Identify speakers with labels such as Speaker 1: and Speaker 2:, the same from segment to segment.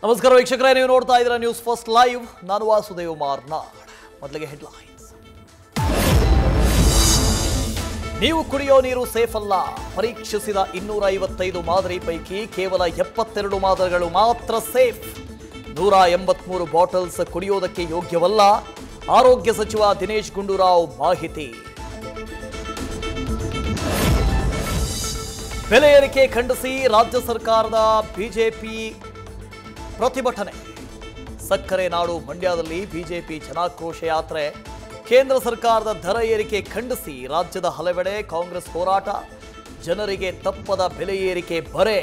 Speaker 1: ನಮಸ್ಕಾರ ವೀಕ್ಷಕರೇ, ನೀವು ನೋಡ್ತಾ ಇದ್ದೀರಾ ನ್ಯೂಸ್ ಫಸ್ಟ್ ಲೈವ್. ನಾನು ವಾಸುದೇವ್ ಮಾರ್ನಾಡ್. ಮೊದಲಿಗೆ ಹೆಡ್ಲೈನ್ಸ್. ನೀವು ಕುಡಿಯೋ ನೀರು ಸೇಫ್ ಅಲ್ಲ. ಪರೀಕ್ಷಿಸಿದ 255 ಮಾದರಿ ಪೈಕಿ ಕೇವಲ 72 ಮಾದರಿಗಳು ಮಾತ್ರ ಸೇಫ್. 183 ಬಾಟಲ್ಸ್ ಕುಡಿಯೋದಕ್ಕೆ ಯೋಗ್ಯವಲ್ಲ. ಆರೋಗ್ಯ ಸಚಿವ ದಿನೇಶ್ ಗುಂಡೂರಾವ್ ಮಾಹಿತಿ. ಬೆಲೆ ಏರಿಕೆ ಖಂಡಿಸಿ ರಾಜ್ಯ ಸರ್ಕಾರದ ಬಿಜೆಪಿ ಪ್ರತಿಭಟನೆ. ಸಕ್ಕರೆ ನಾಡು ಮಂಡ್ಯದಲ್ಲಿ ಬಿಜೆಪಿ ಜನಾಕ್ರೋಶ ಯಾತ್ರೆ. ಕೇಂದ್ರ ಸರ್ಕಾರದ ದರ ಏರಿಕೆ ಖಂಡಿಸಿ ರಾಜ್ಯದ ಹಲವೆಡೆ ಕಾಂಗ್ರೆಸ್ ಹೋರಾಟ. ಜನರಿಗೆ ತಪ್ಪದ ಬೆಲೆ ಏರಿಕೆ ಬರೆ.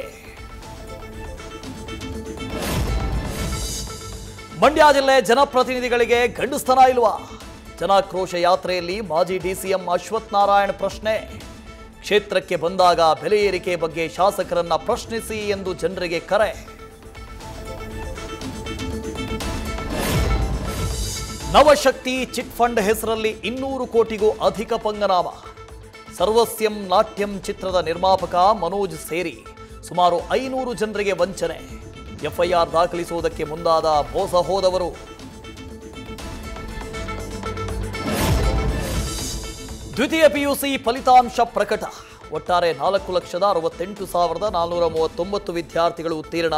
Speaker 1: ಮಂಡ್ಯ ಜಿಲ್ಲೆ ಜನಪ್ರತಿನಿಧಿಗಳಿಗೆ ಗಂಡಸ್ತನ ಇಲ್ವಾ? ಜನಾಕ್ರೋಶ ಯಾತ್ರೆಯಲ್ಲಿ ಮಾಜಿ ಡಿಸಿಎಂ ಅಶ್ವಥ್ ನಾರಾಯಣ್ ಪ್ರಶ್ನೆ. ಕ್ಷೇತ್ರಕ್ಕೆ ಬಂದಾಗ ಬೆಲೆ ಏರಿಕೆ ಬಗ್ಗೆ ಶಾಸಕರನ್ನ ಪ್ರಶ್ನಿಸಿ ಎಂದು ಜನರಿಗೆ ಕರೆ. ನವಶಕ್ತಿ ಚಿಟ್ ಫಂಡ್ ಹೆಸರಲ್ಲಿ 200 ಕೋಟಿಗೂ ಅಧಿಕ ಪಂಗನಾಮ. ಸರ್ವಸ್ಯಂ ನಾಟ್ಯಂ ಚಿತ್ರದ ನಿರ್ಮಾಪಕ ಮನೋಜ್ ಸೇರಿ ಸುಮಾರು 500 ಜನರಿಗೆ ವಂಚನೆ. ಎಫ್ಐಆರ್ ದಾಖಲಿಸುವುದಕ್ಕೆ ಮುಂದಾದ ಮೋಸ ಹೋದವರು. ದ್ವಿತೀಯ ಪಿಯುಸಿ ಫಲಿತಾಂಶ ಪ್ರಕಟ. ಒಟ್ಟಾರೆ 4,68,439 ವಿದ್ಯಾರ್ಥಿಗಳು ಉತ್ತೀರ್ಣ.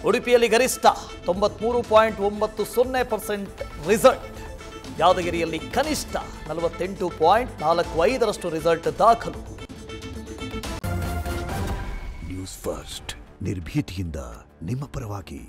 Speaker 1: ಉಡುಪಿಯಲ್ಲಿ ಗರಿಷ್ಠ 93.90% ರಿಸಲ್ಟ್. ಯಾದಗಿರಿಯಲ್ಲಿ ಕನಿಷ್ಠ 48.45% ರಿಸಲ್ಟ್ ದಾಖಲು.
Speaker 2: ನ್ಯೂಸ್ ಫಸ್ಟ್, ನಿರ್ಭೀತಿಯಿಂದ ನಿಮ್ಮ ಪರವಾಗಿ.